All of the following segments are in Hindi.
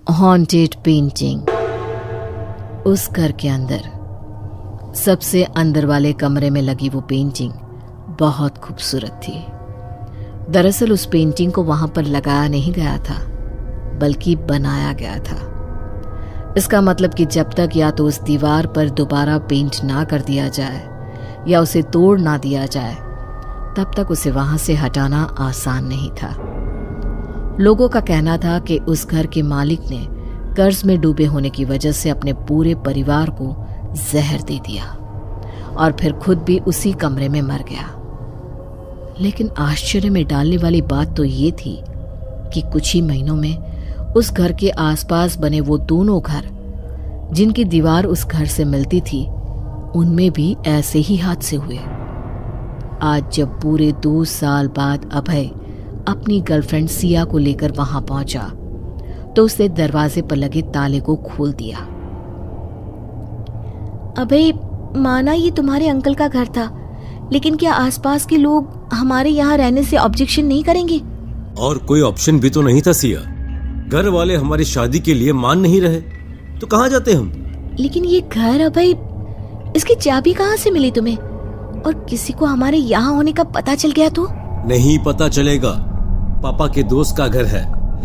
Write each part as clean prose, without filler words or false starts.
Haunted painting. उस घर के अंदर सबसे अंदर वाले कमरे में लगी वो पेंटिंग बहुत खूबसूरत थी। दरअसल उस पेंटिंग को वहां पर लगाया नहीं गया था, बल्कि बनाया गया था। इसका मतलब कि जब तक या तो उस दीवार पर दोबारा पेंट ना कर दिया जाए या उसे तोड़ ना दिया जाए, तब तक उसे वहां से हटाना आसान नहीं था। लोगों का कहना था कि उस घर के मालिक ने कर्ज में डूबे होने की वजह से अपने पूरे परिवार को जहर दे दिया और फिर खुद भी उसी कमरे में मर गया। लेकिन आश्चर्य में डालने वाली बात तो ये थी कि कुछ ही महीनों में उस घर के आसपास बने वो दोनों घर जिनकी दीवार उस घर से मिलती थी, उनमें भी ऐसे ही हादसे हुए। आज जब पूरे 2 साल बाद अभय अपनी गर्लफ्रेंड सिया को लेकर वहां पहुंचा तो उसने दरवाजे पर लगे ताले को खोल दिया। अभय, माना ये तुम्हारे अंकल का घर था, लेकिन क्या आसपास के लोग हमारे यहाँ रहने से ऑब्जेक्शन नहीं करेंगे? और कोई ऑप्शन भी तो नहीं था सिया। घर वाले हमारी शादी के लिए मान नहीं रहे तो कहाँ जाते हम? लेकिन ये घर अभय, इसकी चाबी कहाँ से मिली तुम्हें? और किसी को हमारे यहाँ होने का पता चल गया तो? नहीं पता चलेगा। पापा के दोस्त का घर है,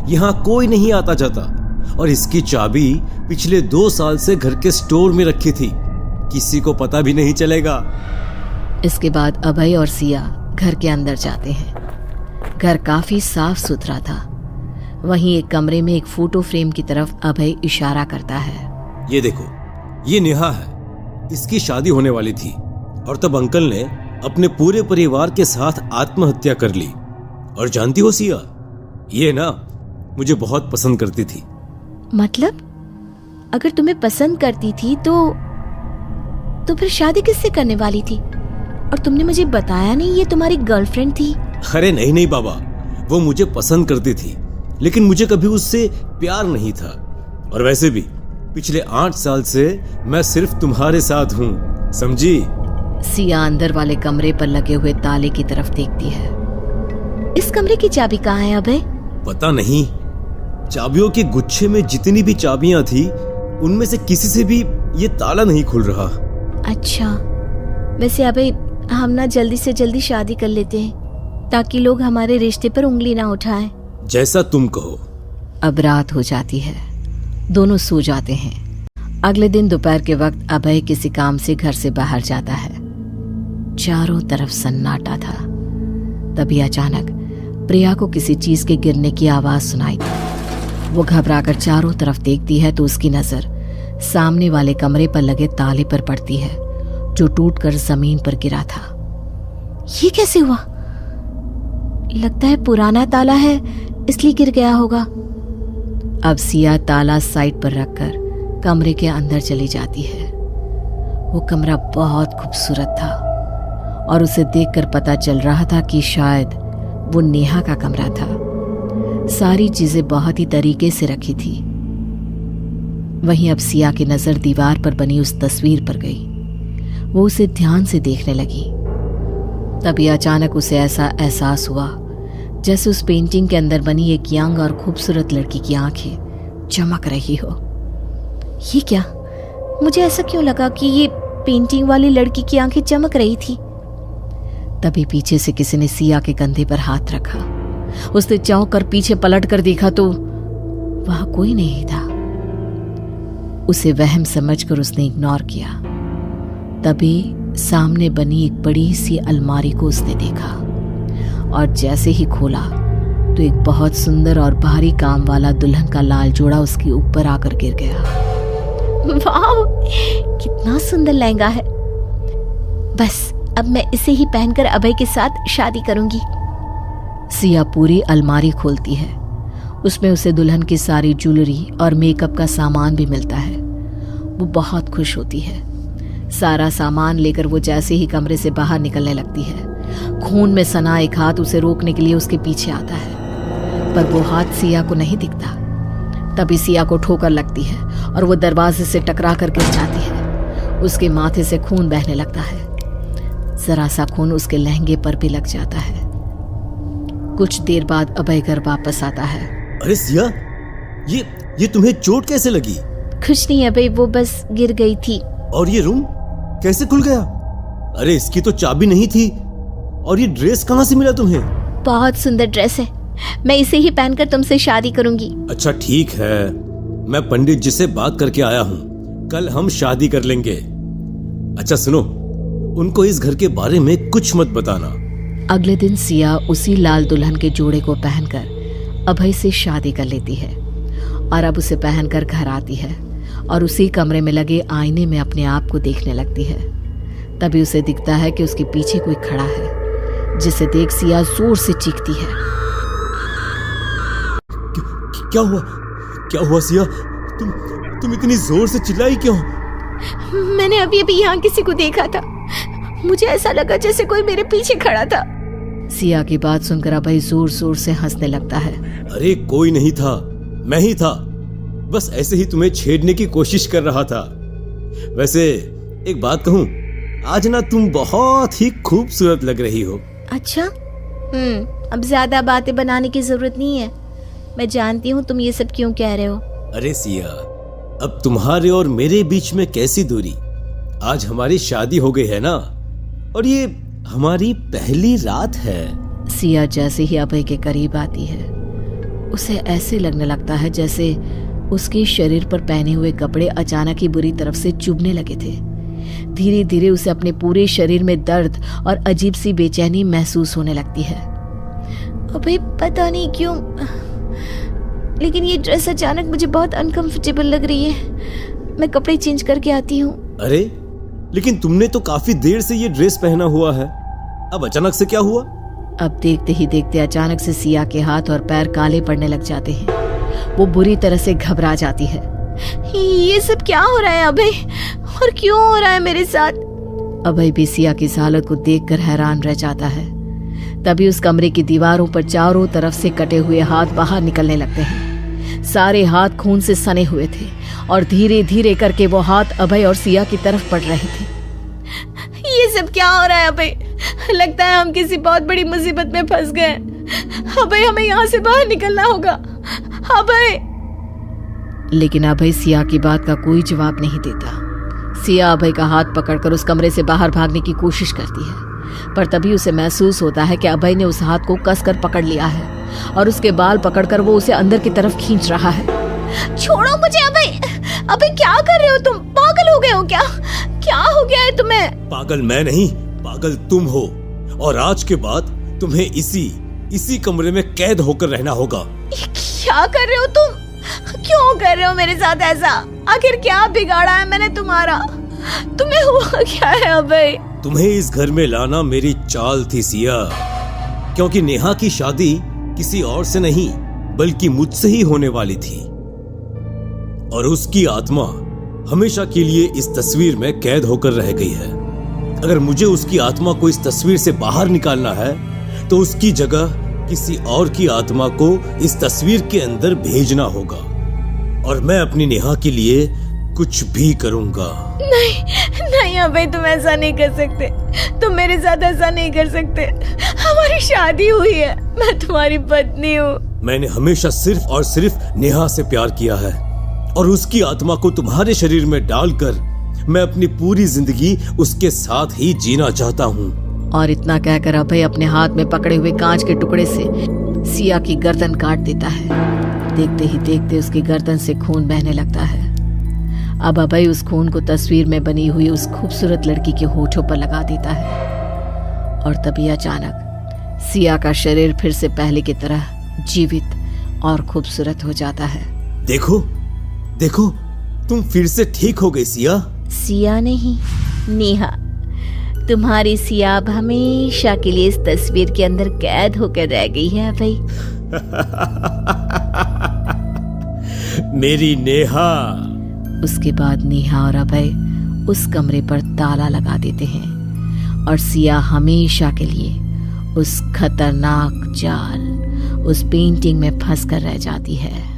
यहाँ कोई नहीं आता जाता। और इसकी चाबी पिछले 2 साल से घर के स्टोर में रखी थी, किसी को पता भी नहीं चलेगा। इसके बाद अभय और सिया घर के अंदर जाते हैं। घर काफी साफ सुथरा था। वहीं एक कमरे में एक फोटो फ्रेम की तरफ अभय इशारा करता है। ये देखो, ये नेहा है, इसकी शादी होने वाली थी और तब अंकल ने अपने पूरे परिवार के साथ आत्महत्या कर ली। और जानती हो सिया, ये ना मुझे बहुत पसंद करती थी। मतलब अगर तुम्हें पसंद करती थी तो फिर शादी किससे करने वाली थी? और तुमने मुझे बताया नहीं ये तुम्हारी गर्लफ्रेंड थी? अरे नहीं बाबा, वो मुझे पसंद करती थी, लेकिन मुझे कभी उससे प्यार नहीं था। और वैसे भी पिछले 8 साल से मैं सिर्फ तुम्हारे साथ हूँ, समझी? सिया अंदर वाले कमरे पर लगे हुए ताले की तरफ देखती है। इस कमरे की चाबी कहाँ है अभय? पता नहीं। चाबियों के गुच्छे में जितनी भी चाबियां थी, उनमें से किसी से भी ये ताला नहीं खुल रहा। अच्छा, वैसे अभय, हम ना जल्दी से जल्दी शादी कर लेते हैं ताकि लोग हमारे रिश्ते पर उंगली ना उठाएं। जैसा तुम कहो। अब रात हो जाती है, दोनों सो जाते हैं। अगले दिन दोपहर के वक्त अभय किसी काम से घर से बाहर जाता है। चारों तरफ सन्नाटा था। तभी अचानक प्रिया को किसी चीज के गिरने की आवाज सुनाई दी। वो घबराकर चारों तरफ देखती है तो उसकी नजर सामने वाले कमरे पर लगे ताले पर पड़ती है, जो टूटकर जमीन पर गिरा था। ये कैसे हुआ? लगता है पुराना ताला है, इसलिए गिर गया होगा। अब सिया ताला साइड पर रखकर कमरे के अंदर चली जाती है। वो कमरा बहुत खूबसूरत था और उसे देखकर पता चल रहा था कि शायद वो नेहा का कमरा था। सारी चीजें बहुत ही तरीके से रखी थी। वहीं अब सिया की नजर दीवार पर बनी उस तस्वीर पर गई। वो उसे ध्यान से देखने लगी। तभी अचानक उसे ऐसा एहसास हुआ जैसे उस पेंटिंग के अंदर बनी एक यंग और खूबसूरत लड़की की आंखें चमक रही हो। ये क्या? मुझे ऐसा क्यों लगा कि ये पेंटिंग वाली लड़की की आंखें चमक रही थी? तभी पीछे से किसी ने सिया के कंधे पर हाथ रखा। उसने चौंक कर पीछे पलट कर देखा तो वहां कोई नहीं था। उसे वहम समझकर उसने इग्नोर किया। तभी सामने बनी एक बड़ी सी अलमारी को उसने देखा और जैसे ही खोला तो एक बहुत सुंदर और भारी काम वाला दुल्हन का लाल जोड़ा उसके ऊपर आकर गिर गया। वाह, कितना सुंदर लहंगा है। बस अब मैं इसे ही पहनकर अभय के साथ शादी करूंगी। सिया पूरी अलमारी खोलती है। उसमें उसे दुल्हन की सारी ज्वेलरी और मेकअप का सामान भी मिलता है। वो बहुत खुश होती है। सारा सामान लेकर वो जैसे ही कमरे से बाहर निकलने लगती है, खून में सना एक हाथ उसे रोकने के लिए उसके पीछे आता है, पर वो हाथ सिया को नहीं दिखता। तभी सिया को ठोकर लगती है और वो दरवाजे से टकरा कर गिर जाती है। उसके माथे से खून बहने लगता है। जरा सा खून उसके लहंगे पर भी लग जाता है। कुछ देर बाद अभय घर वापस आता है। अरे सिया, ये तुम्हें चोट कैसे लगी? कुछ नहीं अभय, वो बस गिर गई थी। और ये रूम कैसे खुल गया? अरे इसकी तो चाबी नहीं थी। और ये ड्रेस कहाँ से मिला तुम्हें? बहुत सुंदर ड्रेस है, मैं इसे ही पहनकर तुमसे शादी करूंगी। अच्छा ठीक है, मैं पंडित जी से बात करके आया हूँ, कल हम शादी कर लेंगे। अच्छा सुनो, उनको इस घर के बारे में कुछ मत बताना। अगले दिन सिया उसी लाल दुल्हन के जोड़े को पहनकर अभय से शादी कर लेती है और अब उसे पहनकर घर आती है और उसी कमरे में लगे आईने में अपने आप को देखने लगती है। तभी उसे दिखता है कि उसके पीछे कोई खड़ा है, जिसे देख सिया जोर से चीखती है। क्या हुआ सिया? तुम इतनी जोर से चिल्लाई क्यों? मैंने अभी अभी यहाँ किसी को देखा था, मुझे ऐसा लगा जैसे कोई मेरे पीछे खड़ा था। सिया की बात सुनकर अभय जोर जोर से हंसने लगता है। अरे कोई नहीं था, मैं ही था, बस ऐसे ही तुम्हें छेड़ने की कोशिश कर रहा था। वैसे एक बात कहूँ, आज ना तुम बहुत ही खूबसूरत लग रही हो। अच्छा, अब ज्यादा बातें बनाने की जरूरत नहीं है, मैं जानती हूँ तुम ये सब क्यों कह रहे हो। अरे सिया, अब तुम्हारे और मेरे बीच में कैसी दूरी? आज हमारी शादी हो गई है ना, और ये हमारी पहली रात है। सिया जैसे ही अभय के करीब आती है, उसे ऐसे लगने लगता है जैसे उसके शरीर पर पहने हुए कपड़े अचानक ही बुरी तरफ से चुभने लगे थे। धीरे धीरे उसे अपने पूरे शरीर में दर्द और अजीब सी बेचैनी महसूस होने लगती है। अबे पता नहीं क्यों, लेकिन ये ड्रेस अचानक मुझे बहुत अनकंफर्टेबल लग रही है, मैं कपड़े चेंज करके आती हूँ। अरे लेकिन तुमने तो काफी देर से ये ड्रेस पहना हुआ है, अब अचानक से क्या हुआ? अब देखते ही देखते अचानक से सिया के हाथ और पैर काले पड़ने लग जाते हैं। वो बुरी तरह से घबरा जाती है। ये सब क्या हो रहा है अभय, और क्यों हो रहा है मेरे साथ? अभय भी सिया की इस हालत को देखकर हैरान रह जाता है। तभी उस कमरे की दीवारों पर चारों तरफ से कटे हुए हाथ बाहर निकलने लगते हैं। सारे हाथ खून से सने हुए थे और धीरे धीरे करके वो हाथ अभय और सिया की तरफ पड़ रहे थे। ये सब क्या हो रहा है अभय? लगता है हम किसी बहुत बड़ी मुसीबत में फंस गए। अभय, हमें यहाँ से बाहर निकलना होगा। अभय! लेकिन अभय सिया की बात का कोई जवाब नहीं देता। सिया अभय का हाथ पकड़कर उस कमरे से बाहर भागने की कोशिश करती है, पर तभी उसे महसूस होता है कि अभय ने उस हाथ को कसकर पकड़ लिया है और उसके बाल पकड़कर वो उसे अंदर की तरफ खींच रहा है। छोड़ो मुझे अभय! अभय क्या कर रहे हो तुम? पागल हो गए हो क्या? क्या हो गया है तुम्हें? पागल मैं नहीं, पागल तुम हो, और आज के बाद तुम्हें इसी कमरे में कैद होकर रहना होगा। क्या कर रहे हो तुम? क्यों कर रहे हो मेरे साथ ऐसा? आखिर क्या बिगाड़ा है मैंने तुम्हारा? तुम्हें हुआ क्या है अभय? तुम्हें इस घर में लाना मेरी चाल थी सिया, क्योंकि नेहा की शादी किसी और से नहीं बल्कि मुझसे ही होने वाली थी, और उसकी आत्मा हमेशा के लिए इस तस्वीर में कैद होकर रह गई है। अगर मुझे उसकी आत्मा को इस तस्वीर से बाहर निकालना है तो उसकी जगह किसी और की आत्मा को इस तस्वीर के अंदर भेजना होगा, और मैं अपनी नेहा के लिए कुछ भी करूंगा। नहीं अभय, तुम ऐसा नहीं कर सकते, तुम मेरे साथ ऐसा नहीं कर सकते। हमारी शादी हुई है, मैं तुम्हारी पत्नी हूँ। मैंने हमेशा सिर्फ और सिर्फ नेहा से प्यार किया है, और उसकी आत्मा को तुम्हारे शरीर में डालकर मैं अपनी पूरी जिंदगी उसके साथ ही जीना चाहता हूँ। और इतना कहकर अभय अपने हाथ में पकड़े हुए कांच के टुकड़े से सिया की गर्दन काट देता है। देखते ही देखते उसकी गर्दन से खून बहने लगता है। अब अभय उस खून को तस्वीर में बनी हुई उस खूबसूरत लड़की के होठों पर लगा देता है, और तभी अचानक सिया का शरीर फिर से पहले की तरह जीवित और खूबसूरत हो जाता है। देखो देखो, तुम फिर से ठीक हो गई सिया। सिया नहीं, नेहा। तुम्हारी सिया अब हमेशा के लिए इस तस्वीर के अंदर कैद होकर रह गई है भाई। मेरी नेहा। उसके बाद नेहा और अभय उस कमरे पर ताला लगा देते हैं और सिया हमेशा के लिए उस खतरनाक जाल, उस पेंटिंग में फंस कर रह जाती है।